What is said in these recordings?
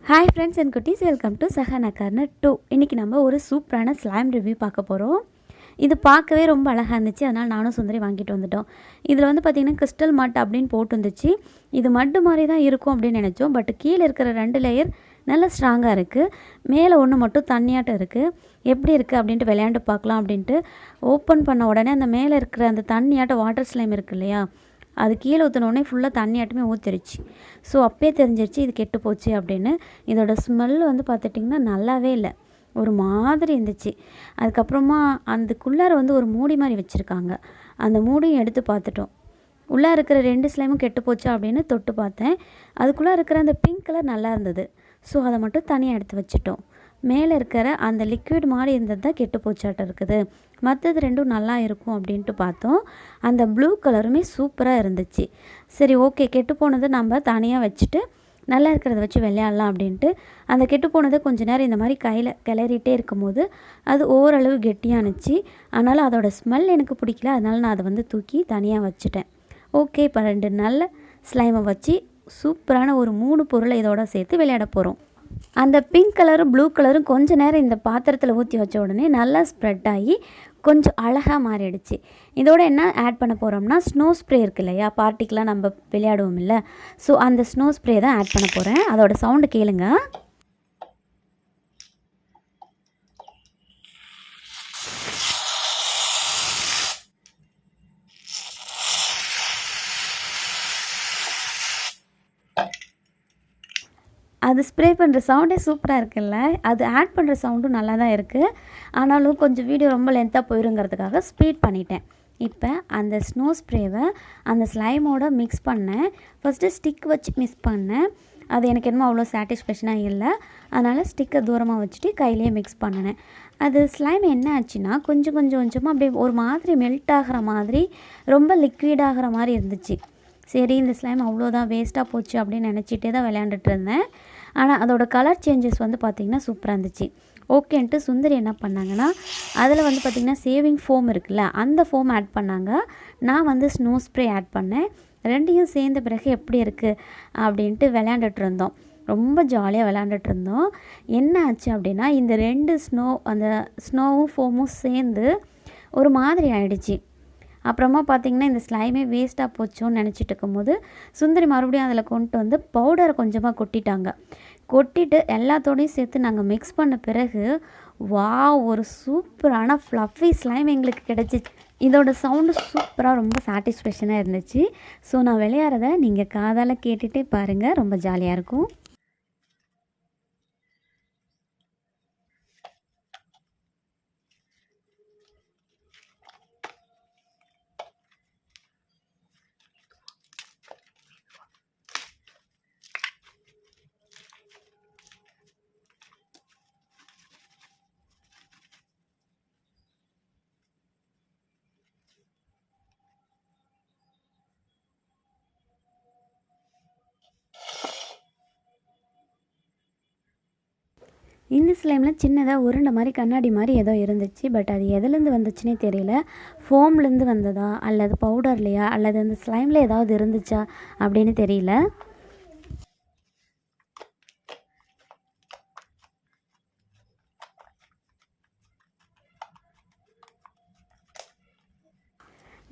Hi friends and cuties, welcome to Sahana Corner2. இன்னைக்கு நம்ம ஒரு சூப்பரான ஸ்லைம் ரிவ்யூ பார்க்க போறோம். இது பார்க்கவே ரொம்ப அழகா இருந்துச்சு. அதனால நானும் சுந்தரி வாங்கிட்டு வந்துட்டோம். இதுல வந்து பாத்தீங்கன்னா கிறிஸ்டல் மட் அப்படினு போட்டுருந்துச்சு. இது மட் மாதிரி தான் இருக்கும் அப்படினு நினைச்சோம். பட் கீழ இருக்கிற ரெண்டு லேயர் நல்ல ஸ்ட்ராங்கா இருக்கு. மேலே ஒன்னு மட்டும் தண்ணியாட்ட இருக்கு. எப்படி இருக்கு அப்படினு விளையாண்டு பார்க்கலாம் அப்படினு ஓபன் பண்ண உடனே அந்த மேலே இருக்கிற அந்த தண்ணியாட்ட வாட்டர் ஸ்லைம் இருக்கு இல்லையா? அது கீழே ஊத்துனோனே ஃபுல்லா தண்ணியாட்டமே ஊத்திருச்சு. சோ அப்பவே தெரிஞ்சிருச்சு இது கெட்டு போச்சு அப்படினு. இதோட ஸ்மெல் வந்து பாத்துட்டீங்கன்னா நல்லாவே இல்ல. ஒரு மாதிரி இருந்துச்சு. அதுக்கு அப்புறமா அதுக்குள்ளார வந்து ஒரு மூடி மாதிரி வச்சிருக்காங்க. அந்த மூடியை எடுத்து பார்த்துட்டோம். உள்ள இருக்கிற ரெண்டு ஸ்லைமும் கெட்டு போச்சு அப்படினு தொட்டு பார்த்தேன். அதுக்குள்ள இருக்கிற அந்த பிங்க் கலர் நல்லா இருந்தது. சோ அத மட்டும் தனியா எடுத்து வச்சிட்டோம். மேலே இருக்கிற அந்த லிக்விட் மாதிரி இருந்தது தான் கெட்டு போச்சாட்ட இருக்குது. மற்றது ரெண்டும் நல்லா இருக்கும் அப்படின்ட்டு பார்த்தோம். அந்த ப்ளூ கலருமே சூப்பராக இருந்துச்சு. சரி ஓகே, கெட்டு போனதை நம்ம தனியாக வச்சுட்டு நல்லா இருக்கிறத வச்சு விளையாடலாம் அப்படின்ட்டு அந்த கெட்டு போனதை கொஞ்ச நேரம் இந்த மாதிரி கையில் கிளறிட்டே இருக்கும்போது அது ஓரளவு கெட்டியானுச்சு. அதனால் அதோட ஸ்மெல் எனக்கு பிடிக்கல. அதனால் நான் அதை வந்து தூக்கி தனியாக வச்சுட்டேன். ஓகே, இப்போ ரெண்டு நல்ல ஸ்லைமை வச்சு சூப்பரான ஒரு 3 பொருளை இதோட சேர்த்து விளையாட போகிறோம். அந்த பிங்க் கலரும் ப்ளூ கலரும் கொஞ்ச நேரம் இந்த பாத்திரத்தில் ஊற்றி வச்ச உடனே நல்லா ஸ்ப்ரெட் ஆகி கொஞ்சம் அழகாக மாறிடுச்சு. இதோட என்ன ஆட் பண்ண போகிறோம்னா ஸ்னோ ஸ்ப்ரே இருக்கு இல்லையா, பார்ட்டிக்கெலாம் நம்ம விளையாடுவோம் இல்லை, ஸோ அந்த ஸ்னோ ஸ்ப்ரே தான் ஆட் பண்ண போகிறேன். அதோட சவுண்டு கேளுங்க. அது ஸ்ப்ரே பண்ணுற சவுண்டே சூப்பராக இருக்குல்ல. அது ஆட் பண்ணுற சவுண்டும் நல்லா தான் இருக்குது. ஆனாலும் கொஞ்சம் வீடியோ ரொம்ப லென்த்தாக போயிருங்கிறதுக்காக ஸ்பீட் பண்ணிட்டேன். இப்போ அந்த ஸ்னோ ஸ்ப்ரேவை அந்த ஸ்லைமோட மிக்ஸ் பண்ணேன். ஃபஸ்ட்டு ஸ்டிக் வச்சு மிக்ஸ் பண்ணேன். அது எனக்கு என்னமோ அவ்வளோ சாட்டிஸ்ஃபேக்ஷனாக இல்லை. அதனால் ஸ்டிக்கை தூரமாக வச்சுட்டு கையிலேயே மிக்ஸ் பண்ணினேன். அது ஸ்லைம் என்ன ஆச்சுன்னா கொஞ்சம் கொஞ்சமாக அப்படியே ஒரு மாதிரி மெல்ட் ஆகிற மாதிரி ரொம்ப லிக்விட் ஆகிற மாதிரி இருந்துச்சு. சரி, இந்த ஸ்லைம் அவ்வளோதான் வேஸ்ட்டாக போச்சு அப்படின்னு நினச்சிட்டே தான் விளையாண்டுட்டு இருந்தேன். ஆனால் அதோட கலர் சேஞ்சஸ் வந்து பார்த்திங்கன்னா சூப்பராக இருந்துச்சு. ஓகேன்ட்டு சுந்தரி என்ன பண்ணாங்கன்னா அதில் வந்து பார்த்திங்கன்னா சேவிங் ஃபோம் இருக்குல்ல, அந்த ஃபோம் ஆட் பண்ணாங்க. நான் வந்து ஸ்னோ ஸ்ப்ரே ஆட் பண்ணேன். ரெண்டையும் சேர்ந்த பிறகு எப்படி இருக்குது அப்படின்ட்டு விளையாண்டுட்டு இருந்தோம். ரொம்ப ஜாலியாக விளையாண்டுட்டு இருந்தோம். என்ன ஆச்சு அப்படின்னா இந்த ரெண்டு அந்த ஸ்னோவும் ஃபோமும் சேர்ந்து ஒரு மாதிரி ஆயிடுச்சு. அப்புறமா பார்த்திங்கன்னா இந்த ஸ்லைமே வேஸ்ட்டாக போச்சோன்னு நினச்சிட்டு இருக்கும்போது சுந்தரி மறுபடியும் அதில் கொண்டு வந்து பவுடரை கொஞ்சமாக கொட்டிட்டாங்க. கொட்டிட்டு எல்லாத்தோடையும் சேர்த்து நாங்கள் மிக்ஸ் பண்ண பிறகு ஒரு சூப்பரான ஃப்ளஃபி ஸ்லைம் எங்களுக்கு கிடச்சிச்சு. இதோட சவுண்டு சூப்பராக ரொம்ப சாட்டிஸ்ஃபேக்ஷனாக இருந்துச்சு. ஸோ நான் விளையாடுறத நீங்கள் காதால் கேட்டுகிட்டே பாருங்கள், ரொம்ப ஜாலியாக இருக்கும். இந்த ஸ்லைமில் சின்னதாக உருண்டை மாதிரி கண்ணாடி மாதிரி ஏதோ இருந்துச்சு. பட் அது எதுலேருந்து வந்துச்சுன்னே தெரியல. ஃபோம்லேருந்து வந்ததா அல்லது பவுடர்லையா அல்லது அந்த ஸ்லைமில் ஏதாவது இருந்துச்சா அப்படின்னு தெரியல.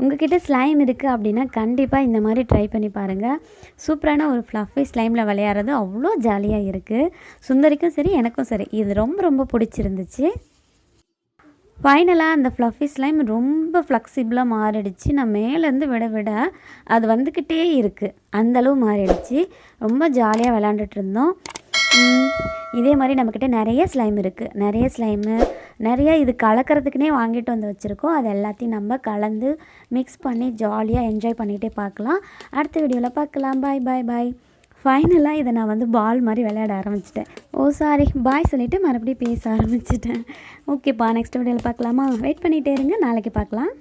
உங்ககிட்ட ஸ்லைம் இருக்குது அப்படின்னா கண்டிப்பாக இந்த மாதிரி ட்ரை பண்ணி பாருங்கள். சூப்பரான ஒரு ஃப்ளஃபி ஸ்லைமில் விளையாடுறது அவ்வளோ ஜாலியாக இருக்குது. சுந்தரிக்கும் சரி எனக்கும் சரி இது ரொம்ப பிடிச்சிருந்துச்சு. ஃபைனலாக அந்த ஃப்ளஃபி ஸ்லைம் ரொம்ப ஃப்ளெக்சிபிளாக மாறிடுச்சு. நான் மேலேருந்து விட அது வந்துக்கிட்டே இருக்குது, அந்தளவு மாறிடுச்சு. ரொம்ப ஜாலியாக விளையாண்டுட்டு இருந்தோம். இதே மாதிரி நம்மக்கிட்ட நிறைய ஸ்லைம் இருக்குது. நிறைய இது கலக்கிறதுக்குனே வாங்கிட்டு வந்து வச்சுருக்கோம். அது எல்லாத்தையும் நம்ம கலந்து மிக்ஸ் பண்ணி ஜாலியாக என்ஜாய் பண்ணிகிட்டே பார்க்கலாம். அடுத்த வீடியோவில் பார்க்கலாம். பாய். ஃபைனலாக இதை நான் வந்து பால் மாதிரி விளையாட ஆரம்பிச்சிட்டேன். சாரி, பாய் சொல்லிவிட்டு மறுபடியும் பேச ஆரம்பிச்சிட்டேன். ஓகேப்பா, நெக்ஸ்ட் வீடியோவில் பார்க்கலாமா? வெயிட் பண்ணிகிட்டே இருங்க, நாளைக்கு பார்க்கலாம்.